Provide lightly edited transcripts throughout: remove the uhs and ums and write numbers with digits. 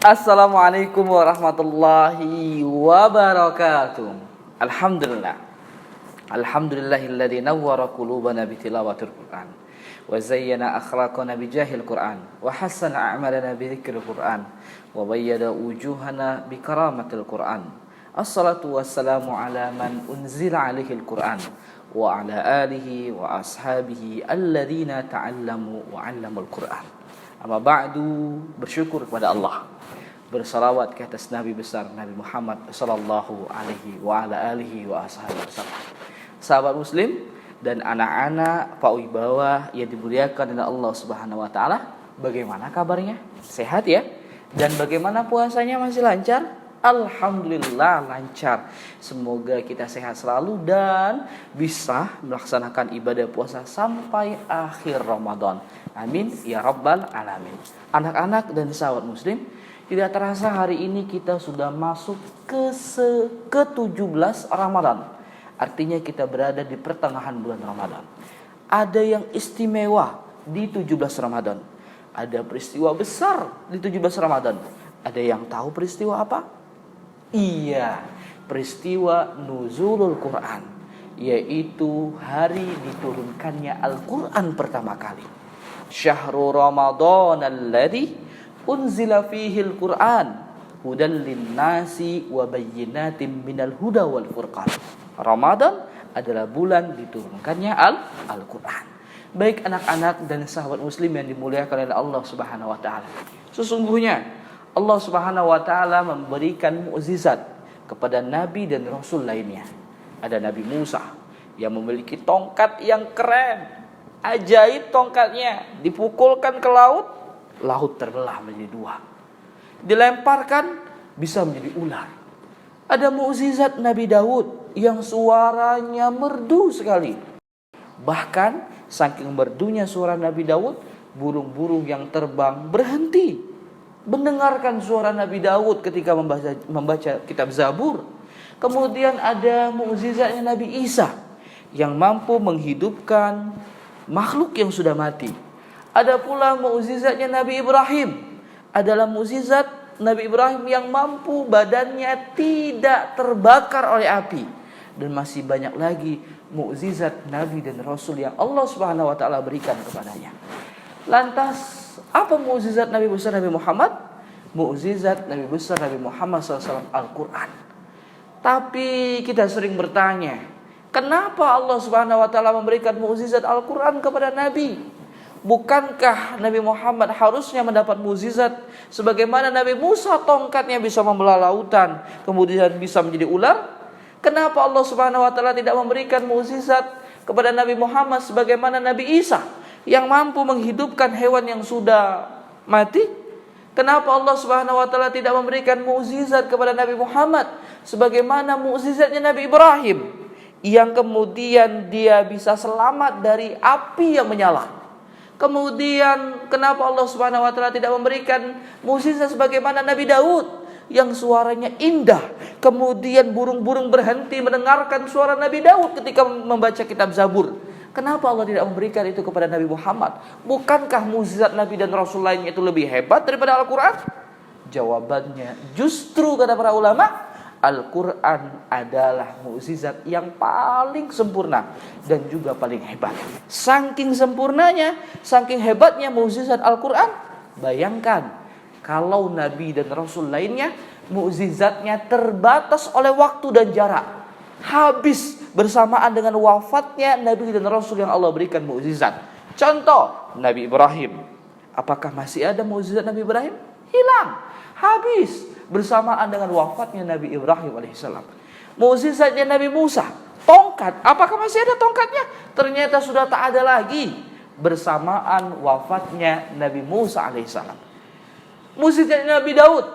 Assalamualaikum warahmatullahi wabarakatuh. Alhamdulillah. Alhamdulillahilladzi nawwara qulubana bitilawatil Qur'an wa zayyana akhlaqana bijahil Qur'an wa hassana a'malana bidzikril Qur'an wa bayyana wujuhana bikaramatil Qur'an. Assalatu wassalamu ala man unzila alaihil Qur'an wa ala alihi wa ashabihi alladzina ta'allamu wa 'allamul Qur'an. Amma ba'du, bersyukur kepada Allah, bersalawat ke atas Nabi besar Nabi Muhammad sallallahu alaihi wa ala alihi wa ashabihi wasallam. Sahabat muslim dan anak-anak Pak Wibawa yang dimuliakan oleh Allah Subhanahu wa taala, bagaimana kabarnya? Sehat ya? Dan bagaimana puasanya, masih lancar? Alhamdulillah lancar. Semoga kita sehat selalu dan bisa melaksanakan ibadah puasa sampai akhir Ramadan. Amin ya rabbal alamin. Anak-anak dan sahabat muslim, tidak terasa hari ini kita sudah masuk ke-17 Ramadan. Artinya kita berada di pertengahan bulan Ramadan. Ada yang istimewa di 17 Ramadan. Ada peristiwa besar di 17 Ramadan. Ada yang tahu peristiwa apa? Iya, peristiwa nuzulul Quran, yaitu hari diturunkannya Al-Quran pertama kali. Syahrul Ramadan alladzi unzila fihil Quran hudan linnasi wa bayyinatin minal huda wal furqan. Ramadan adalah bulan diturunkannya Al-Quran. Baik anak-anak dan sahabat muslim yang dimuliakan oleh Allah Subhanahu wa taala, sesungguhnya Allah Subhanahu wa taala memberikan mukjizat kepada nabi dan rasul lainnya. Ada Nabi Musa yang memiliki tongkat yang keren. Ajaib tongkatnya, dipukulkan ke laut, laut terbelah menjadi dua. Dilemparkan, bisa menjadi ular. Ada mukjizat Nabi Daud yang suaranya merdu sekali. Bahkan saking merdunya suara Nabi Daud, burung-burung yang terbang berhenti mendengarkan suara Nabi Daud ketika membaca kitab Zabur. Kemudian ada mukjizatnya Nabi Isa yang mampu menghidupkan makhluk yang sudah mati. Ada pula mukjizatnya Nabi Ibrahim. Adalah mukjizat Nabi Ibrahim yang mampu badannya tidak terbakar oleh api. Dan masih banyak lagi mukjizat Nabi dan Rasul yang Allah Subhanahu wa taala berikan kepadanya. Lantas apa mukjizat Nabi besar Nabi Muhammad? Mukjizat Nabi besar Nabi Muhammad SAW Al-Quran. Tapi kita sering bertanya, kenapa Allah Subhanahu wa taala memberikan mukjizat Al-Quran kepada Nabi? Bukankah Nabi Muhammad harusnya mendapat mukjizat sebagaimana Nabi Musa tongkatnya bisa membelah lautan, kemudian bisa menjadi ular? Kenapa Allah Subhanahu wa taala tidak memberikan mukjizat kepada Nabi Muhammad sebagaimana Nabi Isa yang mampu menghidupkan hewan yang sudah mati? Kenapa Allah Subhanahu wa taala tidak memberikan mukjizat kepada Nabi Muhammad sebagaimana mukjizatnya Nabi Ibrahim yang kemudian dia bisa selamat dari api yang menyala? Kemudian kenapa Allah Subhanahu wa taala tidak memberikan mukjizat sebagaimana Nabi Daud yang suaranya indah, kemudian burung-burung berhenti mendengarkan suara Nabi Daud ketika membaca kitab Zabur? Kenapa Allah tidak memberikan itu kepada Nabi Muhammad? Bukankah mukjizat Nabi dan Rasul lainnya itu lebih hebat daripada Al-Quran? Jawabannya justru kata para ulama, Al-Quran adalah mukjizat yang paling sempurna dan juga paling hebat. Saking sempurnanya, saking hebatnya mukjizat Al-Quran, bayangkan kalau Nabi dan Rasul lainnya mukjizatnya terbatas oleh waktu dan jarak. Habis bersamaan dengan wafatnya Nabi dan Rasul yang Allah berikan mukjizat. Contoh, Nabi Ibrahim. Apakah masih ada mukjizat Nabi Ibrahim? Hilang. Habis bersamaan dengan wafatnya Nabi Ibrahim alaihissalam. Mukjizatnya Nabi Musa, tongkat. Apakah masih ada tongkatnya? Ternyata sudah tak ada lagi bersamaan wafatnya Nabi Musa alaihissalam. Mukjizatnya Nabi Daud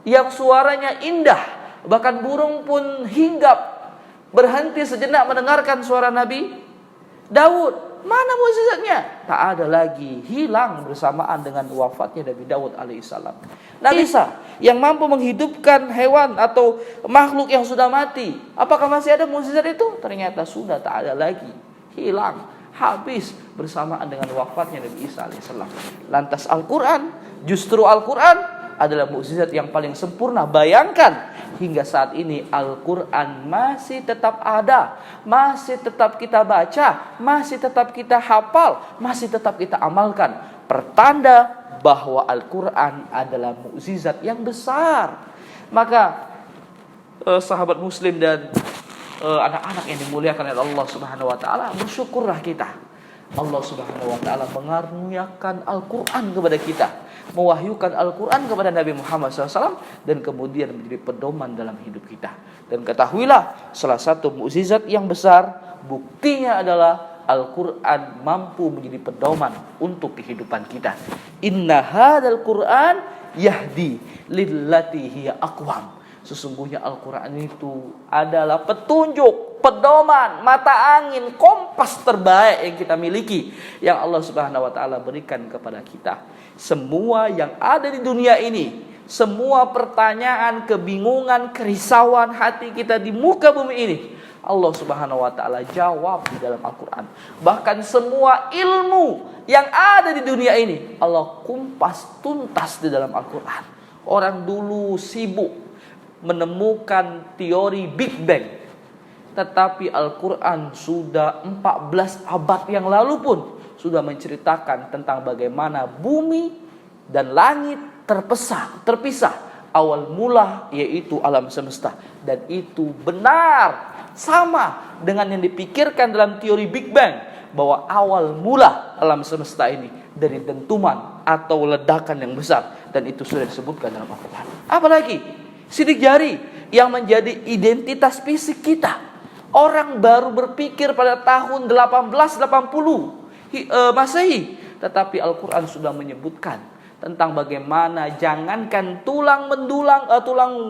yang suaranya indah, bahkan burung pun hinggap berhenti sejenak mendengarkan suara Nabi Daud. Mana mukjizatnya? Tak ada lagi, hilang bersamaan dengan wafatnya Nabi Daud alaihissalam. Nabi Isa yang mampu menghidupkan hewan atau makhluk yang sudah mati. Apakah masih ada mukjizat itu? Ternyata sudah tak ada lagi, hilang, habis bersamaan dengan wafatnya Nabi Isa alaihissalam. Lantas Al-Quran, justru Al-Quran adalah mukjizat yang paling sempurna. Bayangkan, hingga saat ini Al-Quran masih tetap ada, masih tetap kita baca, masih tetap kita hafal, masih tetap kita amalkan. Pertanda bahwa Al-Quran adalah mukjizat yang besar. Maka sahabat muslim dan anak-anak yang dimuliakan oleh Allah Subhanahu wa taala, bersyukurlah kita. Allah Subhanahu wa taala mengaruniakan Al-Quran kepada kita, mewahyukan Al-Quran kepada Nabi Muhammad SAW, dan kemudian menjadi pedoman dalam hidup kita. Dan ketahuilah, salah satu mukjizat yang besar, buktinya adalah Al-Quran mampu menjadi pedoman untuk kehidupan kita. Inna hadzal Quran yahdi lillati hiya aqwam. Sesungguhnya Al-Quran itu adalah petunjuk, pedoman, mata angin, kompas terbaik yang kita miliki, yang Allah Subhanahu wa taala berikan kepada kita. Semua yang ada di dunia ini, semua pertanyaan, kebingungan, kerisauan hati kita di muka bumi ini, Allah Subhanahu wa taala jawab di dalam Al-Quran. Bahkan semua ilmu yang ada di dunia ini Allah kumpas tuntas di dalam Al-Quran. Orang dulu sibuk menemukan teori Big Bang, tetapi Al-Quran sudah 14 abad yang lalu pun sudah menceritakan tentang bagaimana bumi dan langit terpisah awal mula, yaitu alam semesta. Dan itu benar, sama dengan yang dipikirkan dalam teori Big Bang, bahwa awal mula alam semesta ini dari dentuman atau ledakan yang besar. Dan itu sudah disebutkan dalam Al-Quran. Apalagi sidik jari yang menjadi identitas fisik kita. Orang baru berpikir pada tahun 1880 Masehi, tetapi Al-Quran sudah menyebutkan tentang bagaimana jangankan tulang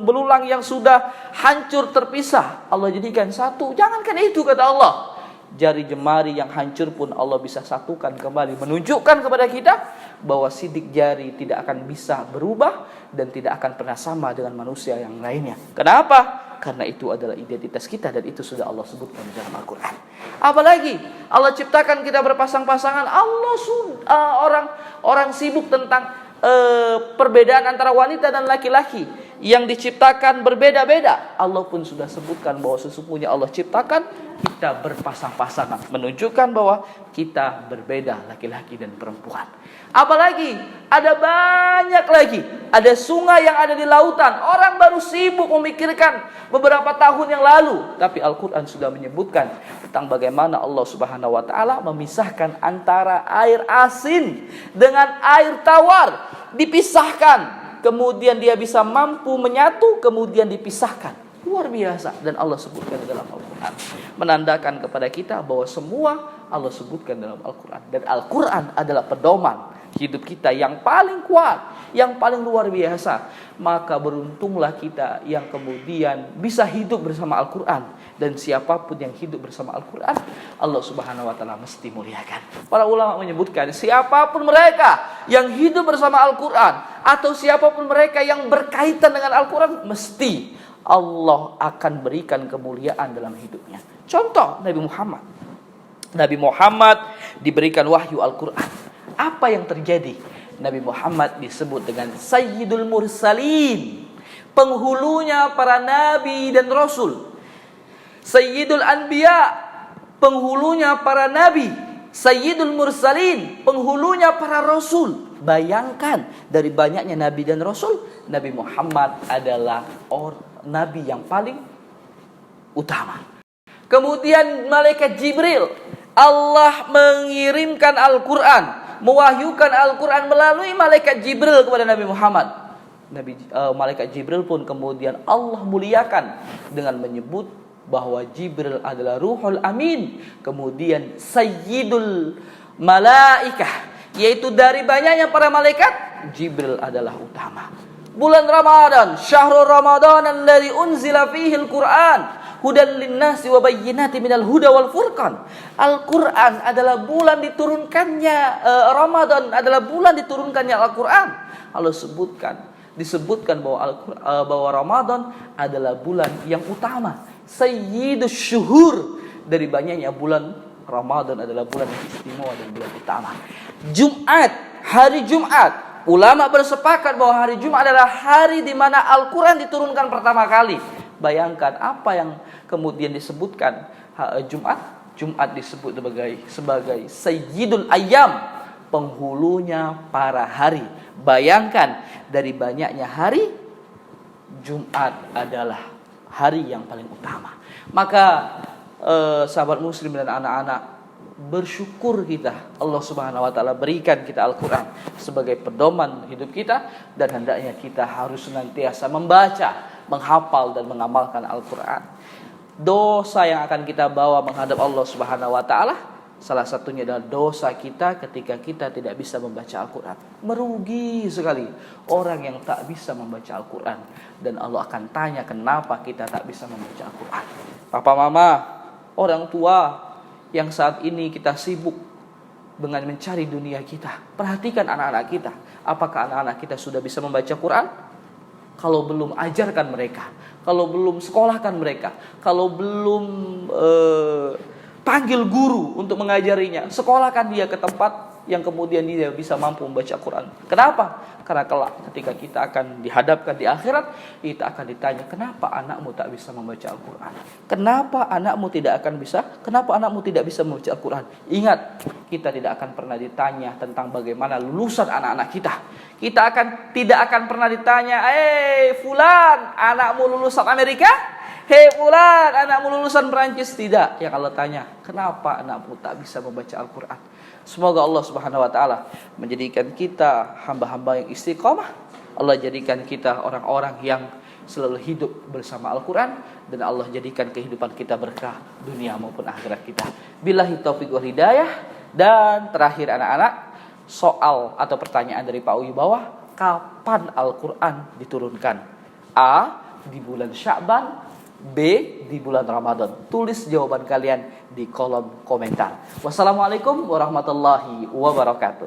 belulang yang sudah hancur terpisah Allah jadikan satu. Jangankan itu, kata Allah, jari jemari yang hancur pun Allah bisa satukan kembali, menunjukkan kepada kita bahwa sidik jari tidak akan bisa berubah dan tidak akan pernah sama dengan manusia yang lainnya. Kenapa? Karena itu adalah identitas kita, dan itu sudah Allah sebutkan di dalam Al-Quran. Apalagi Allah ciptakan kita berpasang-pasangan. Allah orang sibuk tentang perbedaan antara wanita dan laki-laki yang diciptakan berbeda-beda. Allah pun sudah sebutkan bahwa sesungguhnya Allah ciptakan kita berpasang-pasangan, menunjukkan bahwa kita berbeda, laki-laki dan perempuan. Apalagi ada banyak lagi, ada sungai yang ada di lautan. Orang baru sibuk memikirkan beberapa tahun yang lalu, tapi Al-Quran sudah menyebutkan tentang bagaimana Allah Subhanahu wa taala memisahkan antara air asin dengan air tawar, dipisahkan, kemudian dia bisa mampu menyatu, kemudian dipisahkan. Luar biasa. Dan Allah sebutkan dalam Al-Quran, menandakan kepada kita bahwa semua Allah sebutkan dalam Al-Quran. Dan Al-Quran adalah pedoman hidup kita yang paling kuat, yang paling luar biasa. Maka beruntunglah kita yang kemudian bisa hidup bersama Al-Quran. Dan siapapun yang hidup bersama Al-Quran, Allah Subhanahu wa taala mesti muliakan. Para ulama menyebutkan, siapapun mereka yang hidup bersama Al-Quran, atau siapapun mereka yang berkaitan dengan Al-Quran, mesti Allah akan berikan kemuliaan dalam hidupnya. Contoh Nabi Muhammad diberikan wahyu Al-Quran. Apa yang terjadi? Nabi Muhammad disebut dengan Sayyidul Mursalin, penghulunya para nabi dan rasul. Sayyidul Anbiya, penghulunya para nabi. Sayyidul Mursalin, penghulunya para rasul. Bayangkan, dari banyaknya nabi dan rasul, Nabi Muhammad adalah nabi yang paling utama. Kemudian malaikat Jibril, Allah mengirimkan Al-Quran, mewahyukan Al-Quran melalui malaikat Jibril kepada Nabi Muhammad. Malaikat Jibril pun kemudian Allah muliakan dengan menyebut bahwa Jibril adalah Ruhul Amin. Kemudian Sayyidul Malaikah, yaitu dari banyaknya para malaikat, Jibril adalah utama. Bulan Ramadan, syahrul Ramadan alladzi unzila fihi al-Qur'an hudan linnasi wa bayyinatin minal huda wal furqan. Al-Qur'an adalah bulan diturunkannya Ramadan adalah bulan diturunkannya Al-Qur'an. Allah disebutkan bahwa Ramadan adalah bulan yang utama, sayyidus syuhur, dari banyaknya bulan Ramadan adalah bulan yang istimewa dan bulan utama. Hari Jumat ulama bersepakat bahwa hari Jumat adalah hari di mana Al-Quran diturunkan pertama kali. Bayangkan apa yang kemudian disebutkan Jumat disebut sebagai Sayyidul Ayyam, penghulunya para hari. Bayangkan dari banyaknya hari, Jumat adalah hari yang paling utama. Maka sahabat muslim dan anak-anak, bersyukur kita Allah Subhanahu wa taala berikan kita Al-Qur'an sebagai pedoman hidup kita, dan hendaknya kita harus senantiasa membaca, menghafal dan mengamalkan Al-Qur'an. Dosa yang akan kita bawa menghadap Allah Subhanahu wa taala, salah satunya adalah dosa kita ketika kita tidak bisa membaca Al-Qur'an. Merugi sekali orang yang tak bisa membaca Al-Qur'an, dan Allah akan tanya kenapa kita tak bisa membaca Al-Qur'an. Papa mama, orang tua yang saat ini kita sibuk dengan mencari dunia kita, perhatikan anak-anak kita. Apakah anak-anak kita sudah bisa membaca Quran? Kalau belum, ajarkan mereka. Kalau belum, sekolahkan mereka. Kalau belum, panggil guru untuk mengajarinya. Sekolahkan dia ke tempat yang kemudian dia bisa mampu membaca Quran. Kenapa? Karena kelak ketika kita akan dihadapkan di akhirat, kita akan ditanya, kenapa anakmu tak bisa membaca Al-Quran? Kenapa anakmu tidak bisa membaca Al-Quran? Ingat, kita tidak akan pernah ditanya tentang bagaimana lulusan anak-anak kita. Kita tidak akan pernah ditanya, fulan, anakmu lulusan Amerika? Fulan, anakmu lulusan Perancis? Tidak. Yang Allah tanya, kenapa anakmu tak bisa membaca Al-Quran? Semoga Allah Subhanahu wa taala menjadikan kita hamba-hamba yang istiqamah. Allah jadikan kita orang-orang yang selalu hidup bersama Al-Quran, dan Allah jadikan kehidupan kita berkah dunia maupun akhirat kita. Billahi taufiq wal hidayah. Dan terakhir anak-anak, soal atau pertanyaan dari Pak Wibawa, kapan Al-Quran diturunkan? A, di bulan Sya'ban. B, di bulan Ramadan. Tulis jawaban kalian di kolom komentar. Wassalamualaikum warahmatullahi wabarakatuh.